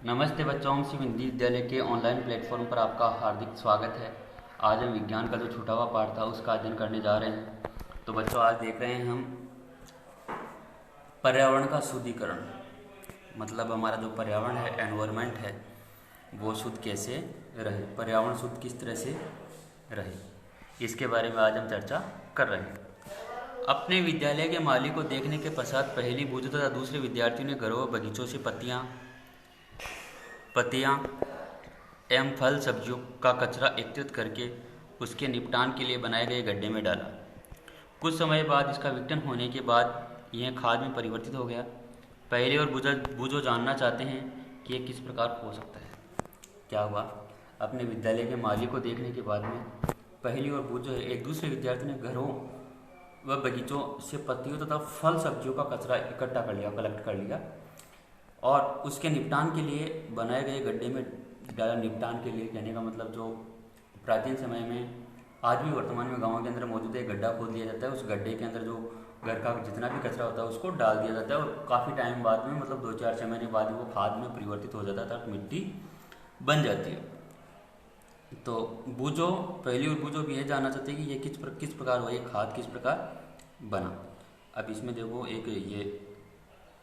नमस्ते बच्चों, शिव हिंदी विद्यालय के ऑनलाइन प्लेटफॉर्म पर आपका हार्दिक स्वागत है। आज हम विज्ञान का जो छूटा हुआ पाठ था उसका अध्ययन करने जा रहे हैं। तो बच्चों, आज देख रहे हैं हम पर्यावरण का शुद्धिकरण। मतलब हमारा जो पर्यावरण है, एनवायरनमेंट है, वो शुद्ध कैसे रहे, पर्यावरण शुद्ध किस तरह से रहे, इसके बारे में आज हम चर्चा कर रहे हैं। अपने विद्यालय के माली को देखने के पश्चात पहली बूझ तथा दूसरे विद्यार्थियों ने घरों व बगीचों से पत्तियां एवं फल सब्जियों का कचरा एकत्रित करके उसके निपटान के लिए बनाए गए गड्ढे में डाला। कुछ समय बाद इसका विघटन होने के बाद यह खाद में परिवर्तित हो गया। पहले और बूझो जानना चाहते हैं कि यह किस प्रकार हो सकता है। क्या हुआ? अपने विद्यालय के माली को देखने के बाद में पहली और बूझो एक दूसरे विद्यार्थी ने घरों व बगीचों से पत्तियों तथा फल सब्जियों का कचरा इकट्ठा कर लिया, कलेक्ट कर लिया और उसके निपटान के लिए बनाए गए गड्ढे में डाला। निपटान के लिए कहने का मतलब जो प्राचीन समय में आज भी वर्तमान में गाँव के अंदर मौजूद है, गड्ढा खोद लिया जाता है। उस गड्ढे के अंदर जो घर का जितना भी कचरा होता है उसको डाल दिया जाता है और काफ़ी टाइम बाद में, मतलब 2-4-6 महीने बाद वो खाद में परिवर्तित हो जाता है, मिट्टी बन जाती है। तो बूझो पहली और बूझो भी ये जानना चाहते हैं कि ये किस प्रकार हुआ, ये खाद किस प्रकार बना। अब इसमें देखो एक ये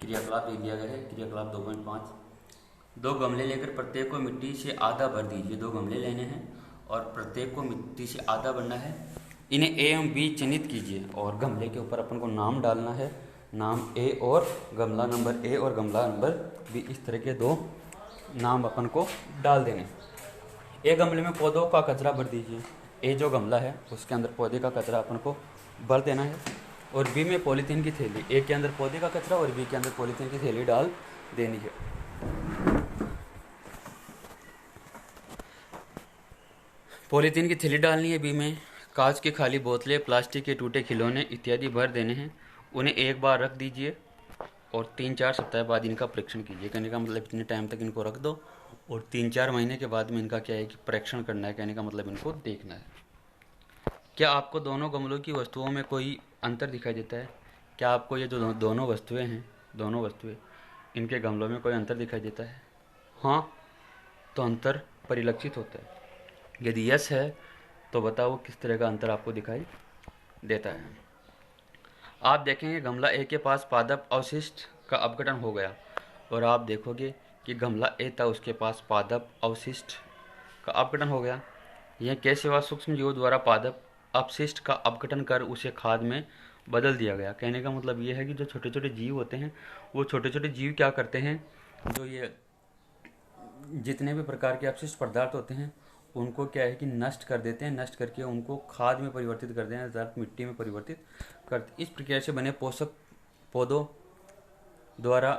क्रियाकलाप दिया गया है, क्रियाकलाप 2.5। 2 गमले लेकर प्रत्येक को मिट्टी से आधा भर दीजिए। 2 गमले लेने हैं और प्रत्येक को मिट्टी से आधा भरना है। इन्हें ए एवं बी चिन्हित कीजिए और गमले के ऊपर अपन को नाम डालना है। नाम ए और गमला नंबर ए और गमला नंबर बी, इस तरह के 2 नाम अपन को डाल देने। ए गमले में पौधों का कचरा भर दीजिए। ए जो गमला है उसके अंदर पौधे का कचरा अपन को भर देना है और बी में पॉलीथीन की थैली। ए के अंदर पौधे का कचरा और बी के अंदर पॉलीथीन की थैली डाल देनी है। पॉलीथीन की थैली डालनी है बी में। कांच की खाली बोतलें, प्लास्टिक के टूटे खिलौने इत्यादि भर देने हैं। उन्हें एक बार रख दीजिए और 3-4 सप्ताह बाद इनका परीक्षण कीजिए। कहने का मतलब इतने टाइम तक इनको रख दो और 3-4 महीने के बाद में इनका क्या है कि परीक्षण करना है। कहने का मतलब इनको देखना है। क्या आपको दोनों गमलों की वस्तुओं में कोई अंतर दिखाई देता है? क्या आपको ये जो दोनों वस्तुएं हैं, दोनों वस्तुएं, इनके गमलों में कोई अंतर दिखाई देता है? हाँ, तो अंतर परिलक्षित होता है। यदि यस है तो बताओ किस तरह का अंतर आपको दिखाई देता है। आप देखेंगे गमला ए के पास पादप अवशिष्ट का अपघटन हो गया और आप देखोगे कि गमला ए था, उसके पास पादप अवशिष्ट का अपघटन हो गया। यह कैसे हुआ? सूक्ष्म जीवों द्वारा पादप अपशिष्ट का अपघटन कर उसे खाद में बदल दिया गया। कहने का मतलब ये है कि जो छोटे छोटे जीव होते हैं, वो छोटे छोटे जीव क्या करते हैं, जो ये जितने भी प्रकार के अपशिष्ट पदार्थ होते हैं उनको क्या है कि नष्ट कर देते हैं। नष्ट करके उनको खाद में परिवर्तित करते हैं, अर्थात मिट्टी में परिवर्तित करते। इस प्रक्रिया से बने पोषक पौधों द्वारा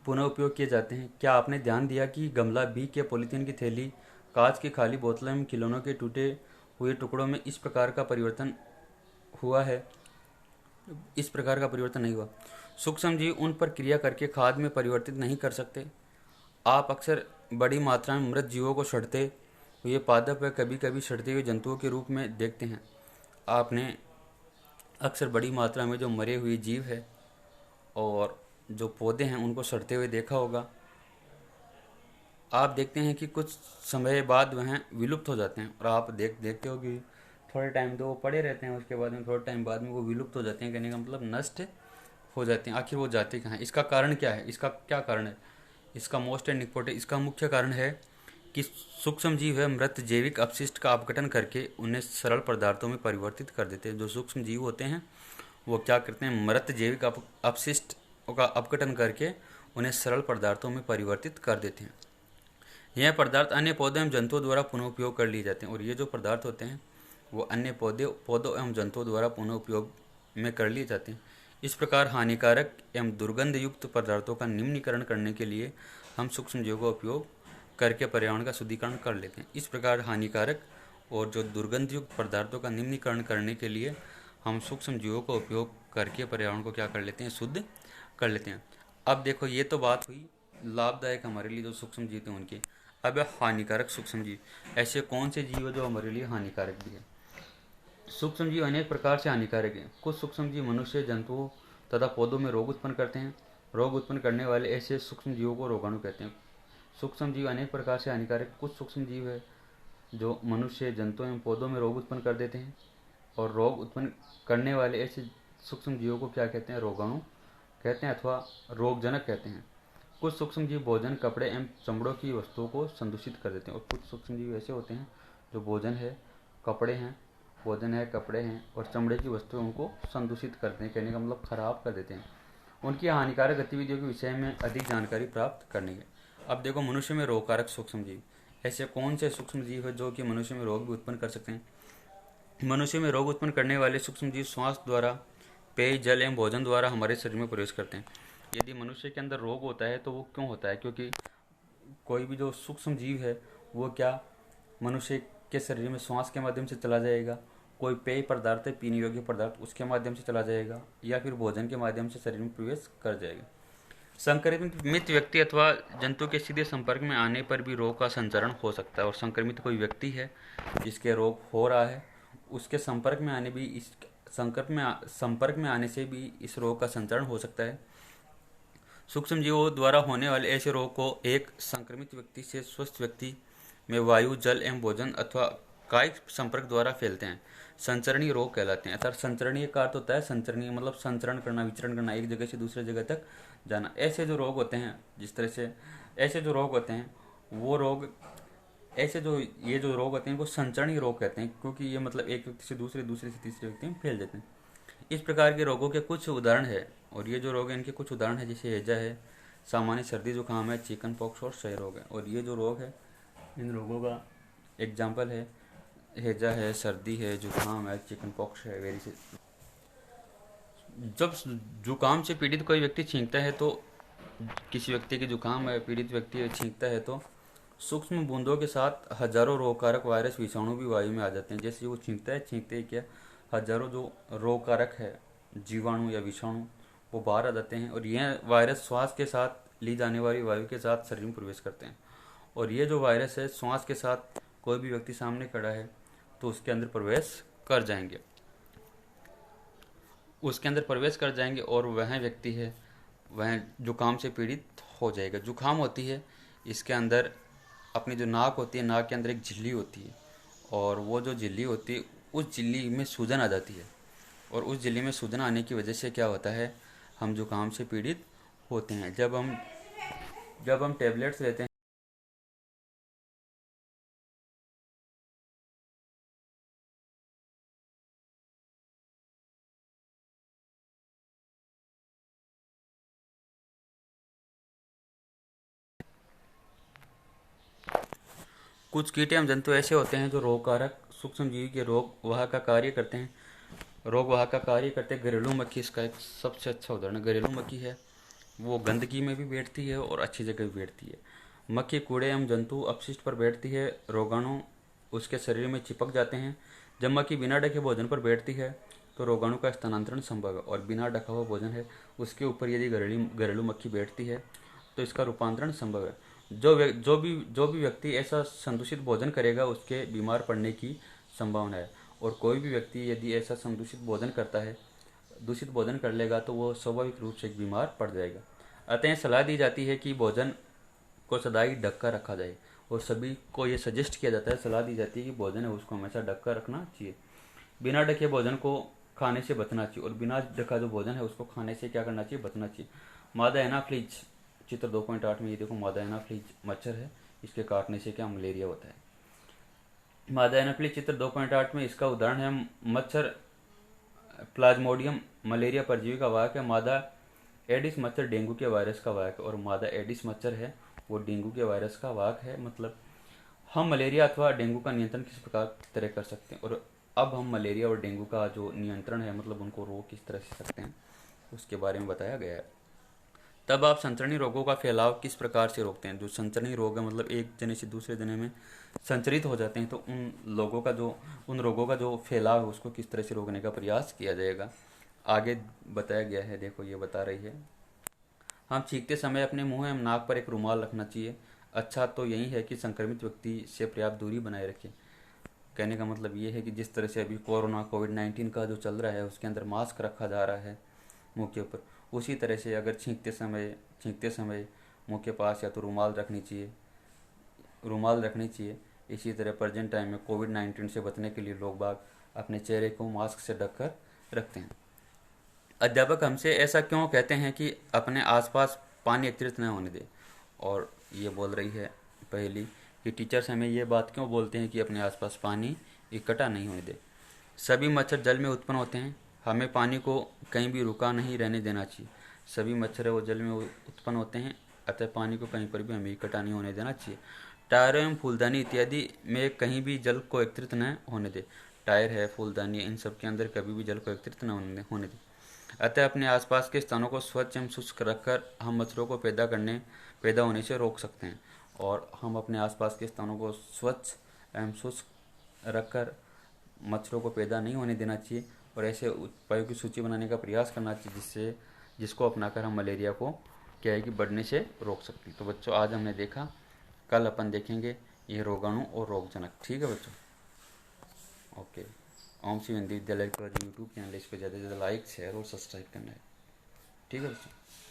पुनः उपयोग किए जाते हैं। क्या आपने ध्यान दिया कि गमला बी के पॉलीथीन की थैली, कांच की खाली बोतलों में खिलौनों के टूटे हुए टुकड़ों में इस प्रकार का परिवर्तन हुआ है? इस प्रकार का परिवर्तन नहीं हुआ। सूक्ष्म जीव उन पर क्रिया करके खाद में परिवर्तित नहीं कर सकते। आप अक्सर बड़ी मात्रा में मृत जीवों को सड़ते हुए पादप व कभी कभी सड़ते हुए जंतुओं के रूप में देखते हैं। आपने अक्सर बड़ी मात्रा में जो मरे हुए जीव है और जो पौधे हैं उनको सड़ते हुए देखा होगा। आप देखते हैं कि कुछ समय बाद वह विलुप्त हो जाते हैं और आप देखते हो कि थोड़े टाइम तो वो पड़े रहते हैं, उसके बाद में थोड़े टाइम बाद में वो विलुप्त हो जाते हैं। कहने का मतलब नष्ट हो जाते हैं। आखिर वो जाते कहाँ हैं? इसका कारण क्या है? इसका क्या कारण है? इसका मोस्ट एंड इम्पोर्टेंट, इसका मुख्य कारण है कि सूक्ष्म जीव है मृत जैविक अपशिष्ट का अपघटन करके उन्हें सरल पदार्थों में परिवर्तित कर देते हैं। जो सूक्ष्म जीव होते हैं वो क्या करते हैं? मृत जैविक अपशिष्ट का अपघटन करके उन्हें सरल पदार्थों में परिवर्तित कर देते हैं। यह पदार्थ अन्य पौधों एवं जंतुओं द्वारा पुनः उपयोग कर लिए जाते हैं और ये जो पदार्थ होते हैं वो अन्य पौधों एवं जंतुओं द्वारा पुनः उपयोग में कर लिए जाते हैं। इस प्रकार हानिकारक एवं दुर्गंध युक्त पदार्थों का निम्नीकरण करने के लिए हम सूक्ष्म जीवों का उपयोग करके पर्यावरण का शुद्धिकरण कर लेते हैं। इस प्रकार हानिकारक और जो दुर्गंध युक्त पदार्थों का निम्नीकरण करने के लिए हम सूक्ष्म जीवों का उपयोग करके पर्यावरण को क्या कर लेते हैं? शुद्ध कर लेते हैं। अब देखो, ये तो बात हुई लाभदायक हमारे लिए जो सूक्ष्म जीव हैं उनकी। अब हानिकारक सूक्ष्म जीव, ऐसे कौन से जीव है जो हमारे लिए हानिकारक भी है? सूक्ष्म जीव अनेक प्रकार से हानिकारक हैं। कुछ सूक्ष्म जीव मनुष्य, जंतुओं तथा पौधों में रोग उत्पन्न करते हैं। रोग उत्पन्न करने वाले ऐसे सूक्ष्म जीवों को रोगाणु कहते हैं। सूक्ष्म जीव अनेक प्रकार से हानिकारक कुछ सूक्ष्म जीव है जो मनुष्य, जंतु एवं पौधों में रोग उत्पन्न कर देते हैं। और रोग उत्पन्न करने वाले ऐसे सूक्ष्म जीवों को क्या कहते हैं? रोगाणु कहते हैं अथवा रोगजनक कहते हैं। कुछ सूक्ष्म जीव भोजन, कपड़े एवं चमड़ों की वस्तुओं को संदूषित कर देते हैं। और कुछ सूक्ष्म जीव ऐसे होते हैं जो भोजन है, कपड़े हैं, भोजन है, कपड़े हैं और चमड़े की वस्तुएं उनको संदूषित करते हैं। कहने का मतलब खराब कर देते हैं। उनकी हानिकारक गतिविधियों के विषय में अधिक जानकारी प्राप्त करनी है। अब देखो, मनुष्य में रोगकारक सूक्ष्म जीव, ऐसे कौन से सूक्ष्म जीव है जो कि मनुष्य में रोग भी उत्पन्न कर सकते हैं? मनुष्य में रोग उत्पन्न करने वाले सूक्ष्म जीव श्वास द्वारा, पेय, जल एवं भोजन द्वारा हमारे शरीर में प्रवेश करते हैं। यदि मनुष्य के अंदर रोग होता है तो वो क्यों होता है? क्योंकि कोई भी जो सूक्ष्म जीव है वो क्या मनुष्य के शरीर में श्वास के माध्यम से चला जाएगा, कोई पेय पदार्थ है, पीने योग्य पदार्थ, उसके माध्यम से चला जाएगा, या फिर भोजन के माध्यम से शरीर में प्रवेश कर जाएगा। संक्रमित व्यक्ति अथवा जंतु के सीधे संपर्क में आने पर भी रोग का संचरण हो सकता है। और संक्रमित कोई व्यक्ति है जिसके रोग हो रहा है, उसके संपर्क में आने भी इस संपर्क में आने से भी इस रोग का संचरण हो सकता है। सूक्ष्म जीवों द्वारा होने वाले ऐसे रोग को एक संक्रमित व्यक्ति से स्वस्थ व्यक्ति में वायु, जल एवं भोजन अथवा कायिक संपर्क द्वारा फैलते हैं। संचरणीय रोग कहलाते हैं। अर्थात संचरणीय का अर्थ होता है, संचरणीय मतलब संचरण करना, विचरण करना, एक जगह से दूसरे जगह तक जाना। ऐसे जो रोग होते हैं, जिस तरह से ऐसे जो रोग होते हैं वो रोग ऐसे जो ये जो रोग होते हैं वो संचरणीय रोग कहते हैं, क्योंकि ये मतलब एक व्यक्ति से दूसरे, दूसरे से तीसरे व्यक्ति में फैल जाते हैं। इस प्रकार के रोगों के कुछ उदाहरण है, और ये जो रोग है इनके कुछ उदाहरण है, जैसे हैजा है, सामान्य सर्दी जुकाम है, चिकन पॉक्स और क्षय रोग है। और ये जो रोग है, इन रोगों का एग्जाम्पल है हैजा है, सर्दी है, जुकाम है, चिकन पॉक्स है, जब जुकाम से पीड़ित कोई व्यक्ति छींकता है तो किसी व्यक्ति की जुकाम है, पीड़ित व्यक्ति छींकता है तो सूक्ष्म बूंदों के साथ हजारों रोगकारक वायरस, विषाणु भी वायु में आ जाते हैं। जैसे वो छींकता है, छींकते ही क्या हजारों जो रोगकारक है, जीवाणु या विषाणु, वो बाहर आ जाते हैं। और यह वायरस श्वास के साथ ली जाने वाली वायु के साथ शरीर में प्रवेश करते हैं। और ये जो वायरस है श्वास के साथ कोई भी व्यक्ति सामने खड़ा है तो उसके अंदर प्रवेश कर जाएंगे, और वह व्यक्ति है वह जुकाम से पीड़ित हो जाएगा। जुकाम होती है, इसके अंदर अपनी जो नाक होती है, नाक के अंदर एक झिल्ली होती है, और वो जो झिल्ली होती है उस झिल्ली में सूजन आ जाती है। और उस झिल्ली में सूजन आने की वजह से क्या होता है, हम जुकाम से पीड़ित होते हैं। जब हम टेबलेट्स लेते हैं, कुछ कीट एवं जंतु ऐसे होते हैं जो रोगकारक सूक्ष्म जीव के रोग वाहक का कार्य करते हैं। घरेलू मक्खी इसका एक सबसे अच्छा उदाहरण है। घरेलू मक्खी है वो गंदगी में भी बैठती है और अच्छी जगह भी बैठती है। मक्खी कूड़े एवं जंतु अपशिष्ट पर बैठती है, रोगाणु उसके शरीर में चिपक जाते हैं। जब मक्खी बिना ढके भोजन पर बैठती है तो रोगाणु का स्थानांतरण संभव है, और बिना ढका हुआ भोजन है उसके ऊपर यदि घरेलू मक्खी बैठती है तो इसका रूपांतरण संभव है। जो भी व्यक्ति ऐसा संदूषित भोजन करेगा उसके बीमार पड़ने की संभावना है। और कोई भी व्यक्ति यदि ऐसा संदूषित भोजन करता है, दूषित भोजन कर लेगा तो वो स्वाभाविक रूप से बीमार पड़ जाएगा। अतः सलाह दी जाती है कि भोजन को सदा ही ढक कर रखा जाए, और सभी को ये सजेस्ट किया जाता है, सलाह दी जाती है कि भोजन है उसको हमेशा ढक कर रखना चाहिए। बिना ढके भोजन को खाने से बचना चाहिए, और बिना ढका जो भोजन है उसको खाने से क्या करना चाहिए, बचना चाहिए। मादा एनाफ्लीज चित्र 2.8 में ये देखो, मादा एनाफ्लीज मच्छर है, इसके काटने से क्या मलेरिया होता है। मादा एनाफ्लीज चित्र 2.8 में इसका उदाहरण है मच्छर प्लाज्मोडियम मलेरिया परजीवी का वाहक है। मादा एडिस मच्छर डेंगू के वायरस का वाहक है, और मादा एडिस मच्छर है वो डेंगू के वायरस का वाहक है। मतलब हम मलेरिया अथवा डेंगू का नियंत्रण किस प्रकार तरह कर सकते हैं, और अब हम मलेरिया और डेंगू का जो नियंत्रण है, मतलब उनको रोक किस तरह से सकते हैं, उसके बारे में बताया गया है। तब आप संचरणीय रोगों का फैलाव किस प्रकार से रोकते हैं। जो संचरणीय रोग है मतलब एक जने से दूसरे जने में संचरित हो जाते हैं, तो उन रोगों का जो फैलाव है उसको किस तरह से रोकने का प्रयास किया जाएगा, आगे बताया गया है। देखो ये बता रही है, हम छींकते समय अपने मुंह एवं नाक पर एक रुमाल रखना चाहिए। अच्छा तो यही है कि संक्रमित व्यक्ति से पर्याप्त दूरी बनाए रखें। कहने का मतलब ये है कि जिस तरह से अभी कोविड-19 का जो चल रहा है उसके अंदर मास्क रखा जा रहा है मुंह के ऊपर, उसी तरह से अगर छींकते समय मुंह के पास या तो रुमाल रखनी चाहिए, रुमाल रखनी चाहिए। इसी तरह प्रेजेंट टाइम में कोविड-19 से बचने के लिए लोग बाग अपने चेहरे को मास्क से ढककर रखते हैं। अध्यापक हमसे ऐसा क्यों कहते हैं कि अपने आसपास पानी एकत्रित न होने दें? और ये बोल रही है पहली कि टीचर्स हमें ये बात क्यों बोलते हैं कि अपने आसपास पानी इकट्ठा नहीं होने दें? सभी मच्छर जल में उत्पन्न होते हैं, हमें पानी को कहीं भी रुका नहीं रहने देना चाहिए। सभी मच्छर वो जल में उत्पन्न होते हैं, अतः पानी को कहीं पर भी हमें इकट्ठा नहीं होने देना चाहिए। टायर एवं फूलदानी इत्यादि में कहीं भी जल को एकत्रित न होने दे। टायर है, फूलदानी, इन सब के अंदर कभी भी जल को एकत्रित न होने दे। अतः अपने आसपास के स्थानों को स्वच्छ एवं शुष्क रखकर हम मच्छरों को पैदा होने से रोक सकते हैं। और हम अपने आसपास के स्थानों को स्वच्छ एवं शुष्क रखकर मच्छरों को पैदा नहीं होने देना चाहिए और ऐसे उपायों की सूची बनाने का प्रयास करना चाहिए जिसको अपनाकर हम मलेरिया को क्या है कि बढ़ने से रोक सकते हैं। तो बच्चों, आज हमने देखा, कल अपन देखेंगे ये रोगाणु और रोगजनक। ठीक है बच्चों, ओके। ओम शिव हिंदी विद्यालय का यूट्यूब चैनल, इस पर ज़्यादा से ज़्यादा लाइक, शेयर और सब्सक्राइब करना है। ठीक है बच्चों।